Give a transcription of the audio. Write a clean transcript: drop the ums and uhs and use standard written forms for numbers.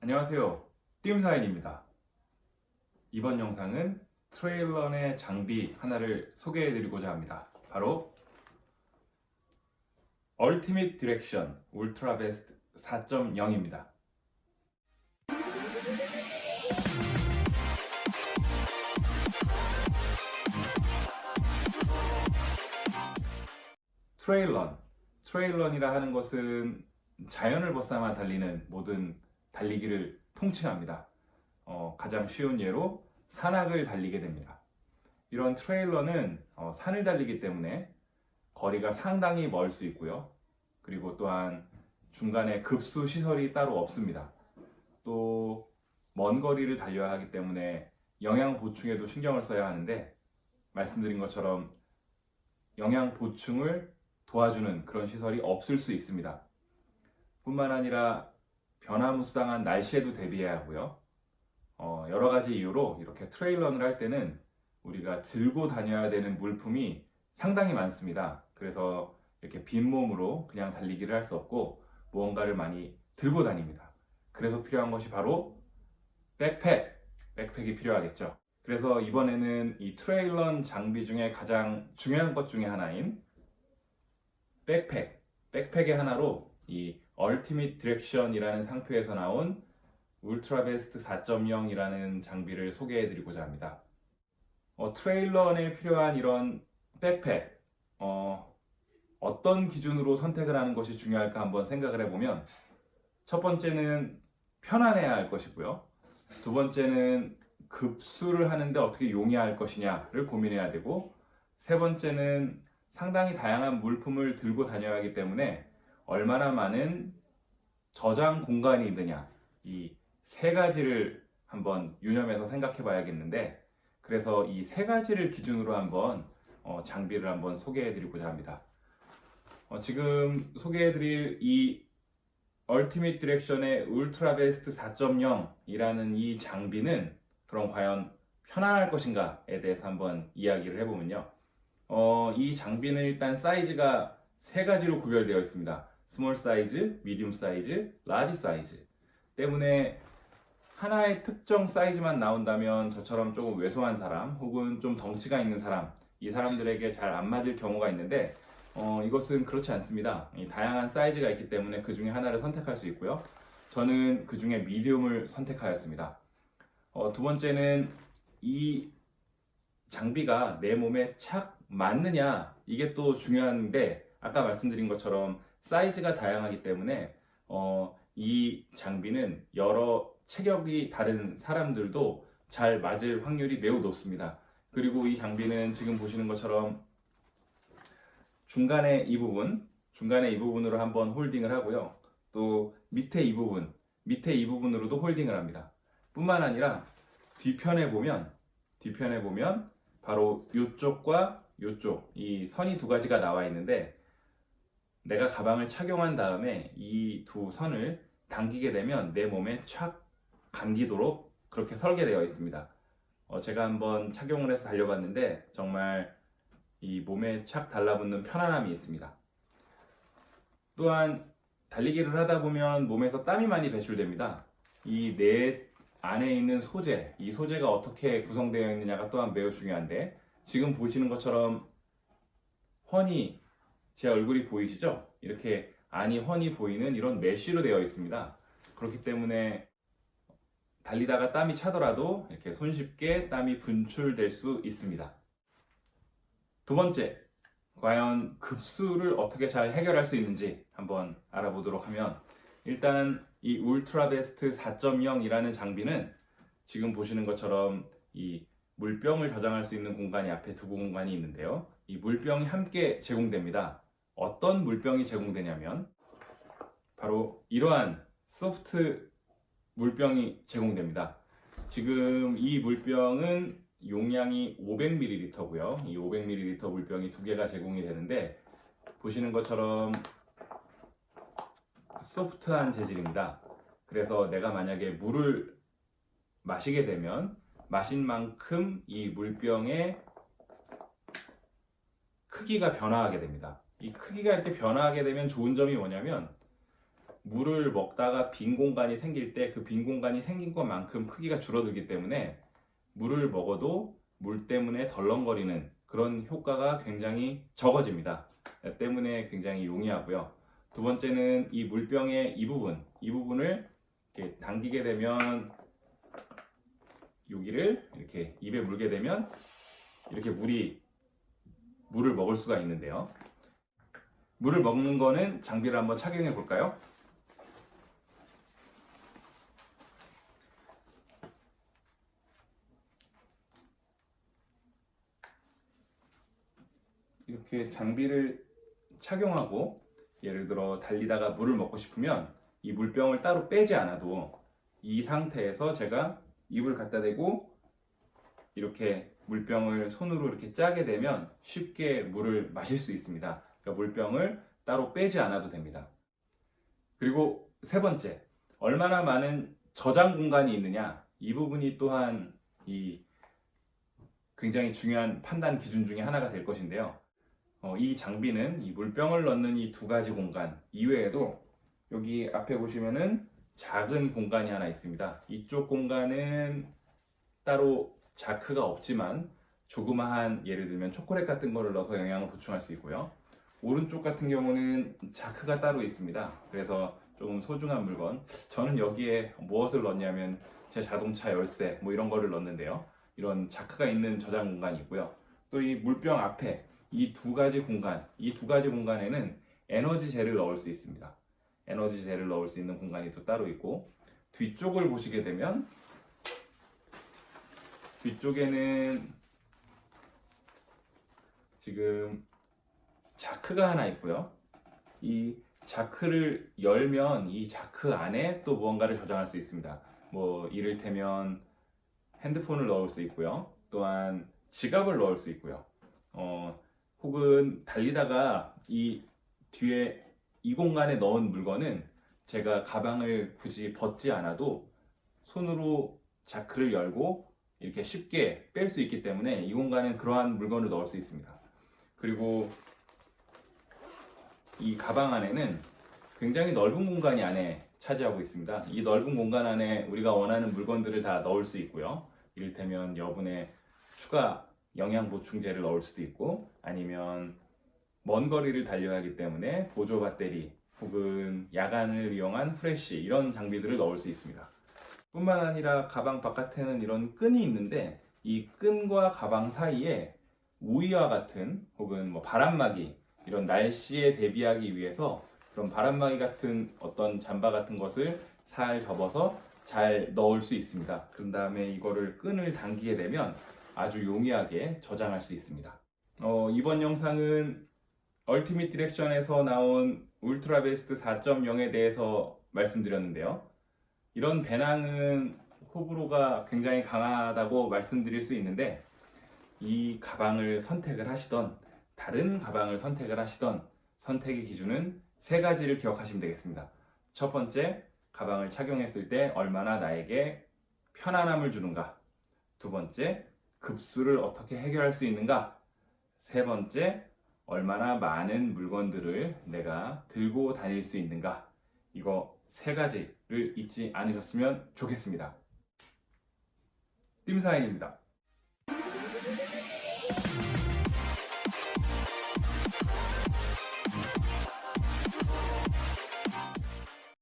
안녕하세요. 띠움사인입니다. 이번 영상은 트레일런의 장비 하나를 소개해 드리고자 합니다. 바로 얼티밋 디렉션 울트라 베스트 4.0입니다. 트레일런이라 하는 것은 자연을 벗삼아 달리는 모든 달리기를 통칭합니다. 가장 쉬운 예로 산악을 달리게 됩니다. 이런 트레일러는 산을 달리기 때문에 거리가 상당히 멀 수 있고요. 그리고 또한 중간에 급수 시설이 따로 없습니다. 또 먼 거리를 달려야 하기 때문에 영양 보충에도 신경을 써야 하는데, 말씀드린 것처럼 영양 보충을 도와주는 그런 시설이 없을 수 있습니다. 뿐만 아니라 변화무쌍한 날씨에도 대비해야 하고요. 여러 가지 이유로 이렇게 트레일런을 할 때는 우리가 들고 다녀야 되는 물품이 상당히 많습니다. 그래서 이렇게 빈몸으로 그냥 달리기를 할 수 없고 무언가를 많이 들고 다닙니다. 그래서 필요한 것이 바로 백팩이 필요하겠죠. 그래서 이번에는 이 트레일런 장비 중에 가장 중요한 것 중에 하나인 백팩의 하나로 이 얼티밋 디렉션이라는 상표에서 나온 울트라 베스트 4.0이라는 장비를 소개해 드리고자 합니다. 트레일런에 필요한 이런 백팩, 어떤 기준으로 선택을 하는 것이 중요할까 한번 생각을 해보면, 첫 번째는 편안해야 할 것이고요. 두 번째는 급수를 하는데 어떻게 용이할 것이냐를 고민해야 되고, 세 번째는 상당히 다양한 물품을 들고 다녀야 하기 때문에 얼마나 많은 저장 공간이 있느냐, 이 세 가지를 한번 유념해서 생각해 봐야겠는데, 그래서 이 세 가지를 기준으로 한번 장비를 한번 소개해 드리고자 합니다. 지금 소개해 드릴 이 얼티밋 디렉션의 울트라 베스트 4.0이라는 이 장비는 그럼 과연 편안할 것인가에 대해서 한번 이야기를 해보면요. 이 장비는 일단 사이즈가 세 가지로 구별되어 있습니다. 스몰 사이즈, 미디움 사이즈, 라지 사이즈. 때문에 하나의 특정 사이즈만 나온다면 저처럼 조금 왜소한 사람 혹은 좀 덩치가 있는 사람, 이 사람들에게 잘 안 맞을 경우가 있는데, 이것은 그렇지 않습니다. 다양한 사이즈가 있기 때문에 그 중에 하나를 선택할 수 있고요. 저는 그 중에 미디움을 선택하였습니다. 두 번째는 이 장비가 내 몸에 착 맞느냐, 이게 또 중요한데, 아까 말씀드린 것처럼 사이즈가 다양하기 때문에 이 장비는 여러 체격이 다른 사람들도 잘 맞을 확률이 매우 높습니다. 그리고 이 장비는 지금 보시는 것처럼 중간에 이 부분으로 한번 홀딩을 하고요. 또 밑에 이 부분으로도 홀딩을 합니다. 뿐만 아니라 뒤편에 보면 바로 이쪽과 이쪽, 이 선이 두 가지가 나와 있는데, 내가 가방을 착용한 다음에 이 두 선을 당기게 되면 내 몸에 착 감기도록 그렇게 설계되어 있습니다. 제가 한번 착용을 해서 달려봤는데 정말 이 몸에 착 달라붙는 편안함이 있습니다. 또한 달리기를 하다 보면 몸에서 땀이 많이 배출됩니다. 이 내 안에 있는 소재, 이 소재가 어떻게 구성되어 있느냐가 또한 매우 중요한데, 지금 보시는 것처럼 훤히 제 얼굴이 보이시죠? 이렇게 안이 훤히 보이는 이런 메쉬로 되어 있습니다. 그렇기 때문에 달리다가 땀이 차더라도 이렇게 손쉽게 땀이 분출될 수 있습니다. 두 번째, 과연 급수를 어떻게 잘 해결할 수 있는지 한번 알아보도록 하면, 일단 이 울트라 베스트 4.0이라는 장비는 지금 보시는 것처럼 이 물병을 저장할 수 있는 공간이 앞에 두 공간이 있는데요. 이 물병이 함께 제공됩니다. 어떤 물병이 제공되냐면 바로 이러한 소프트 물병이 제공됩니다. 지금 이 물병은 용량이 500ml고요. 이 500ml 물병이 두 개가 제공이 되는데, 보시는 것처럼 소프트한 재질입니다. 그래서 내가 만약에 물을 마시게 되면 마신 만큼 이 물병의 크기가 변화하게 됩니다. 이 크기가 이렇게 변화하게 되면 좋은 점이 뭐냐면, 물을 먹다가 빈 공간이 생길 때 그 빈 공간이 생긴 것만큼 크기가 줄어들기 때문에 물을 먹어도 물 때문에 덜렁거리는 그런 효과가 굉장히 적어집니다. 때문에 굉장히 용이하고요. 두 번째는 이 물병의 이 부분을 이렇게 당기게 되면, 여기를 이렇게 입에 물게 되면 이렇게 물을 먹을 수가 있는데요. 물을 먹는 거는 장비를 한번 착용해 볼까요? 이렇게 장비를 착용하고 예를 들어 달리다가 물을 먹고 싶으면 이 물병을 따로 빼지 않아도 이 상태에서 제가 입을 갖다 대고 이렇게 물병을 손으로 이렇게 짜게 되면 쉽게 물을 마실 수 있습니다. 그러니까 물병을 따로 빼지 않아도 됩니다. 그리고 세 번째, 얼마나 많은 저장 공간이 있느냐, 이 부분이 또한 굉장히 중요한 판단 기준 중에 하나가 될 것인데요. 이 장비는 이 물병을 넣는 이 두 가지 공간 이외에도 여기 앞에 보시면은 작은 공간이 하나 있습니다. 이쪽 공간은 따로 자크가 없지만 조그마한, 예를 들면 초콜릿 같은 거를 넣어서 영양을 보충할 수 있고요. 오른쪽 같은 경우는 자크가 따로 있습니다. 그래서 조금 소중한 물건, 저는 여기에 무엇을 넣냐면 제 자동차 열쇠 뭐 이런 거를 넣는데요. 이런 자크가 있는 저장 공간이 있고요. 또 이 물병 앞에 이 두 가지 공간에는 에너지 젤을 넣을 수 있습니다. 에너지 젤을 넣을 수 있는 공간이 또 따로 있고, 뒤쪽을 보시게 되면 뒤쪽에는 지금 자크가 하나 있고요. 이 자크를 열면 이 자크 안에 또 무언가를 저장할 수 있습니다. 뭐 이를테면 핸드폰을 넣을 수 있고요. 또한 지갑을 넣을 수 있고요. 혹은 달리다가 이 뒤에 이 공간에 넣은 물건은 제가 가방을 굳이 벗지 않아도 손으로 자크를 열고 이렇게 쉽게 뺄 수 있기 때문에 이 공간엔 그러한 물건을 넣을 수 있습니다. 그리고 이 가방 안에는 굉장히 넓은 공간이 안에 차지하고 있습니다. 이 넓은 공간 안에 우리가 원하는 물건들을 다 넣을 수 있고요. 이를테면 여분의 추가 영양 보충제를 넣을 수도 있고, 아니면 먼 거리를 달려야 하기 때문에 보조 배터리 혹은 야간을 이용한 프레쉬, 이런 장비들을 넣을 수 있습니다. 뿐만 아니라 가방 바깥에는 이런 끈이 있는데, 이 끈과 가방 사이에 우이와 같은 혹은 뭐 바람막이, 이런 날씨에 대비하기 위해서 그런 바람막이 같은 어떤 잠바 같은 것을 잘 접어서 잘 넣을 수 있습니다. 그런 다음에 이거를 끈을 당기게 되면 아주 용이하게 저장할 수 있습니다. 이번 영상은 얼티밋 디렉션에서 나온 울트라 베스트 4.0에 대해서 말씀드렸는데요. 이런 배낭은 호불호가 굉장히 강하다고 말씀드릴 수 있는데, 이 가방을 선택을 하시던 다른 가방을 선택을 하시던 선택의 기준은 세 가지를 기억하시면 되겠습니다. 첫 번째, 가방을 착용했을 때 얼마나 나에게 편안함을 주는가. 두 번째, 급수를 어떻게 해결할 수 있는가. 세 번째, 얼마나 많은 물건들을 내가 들고 다닐 수 있는가. 이거 세 가지를 잊지 않으셨으면 좋겠습니다. 띵사인입니다.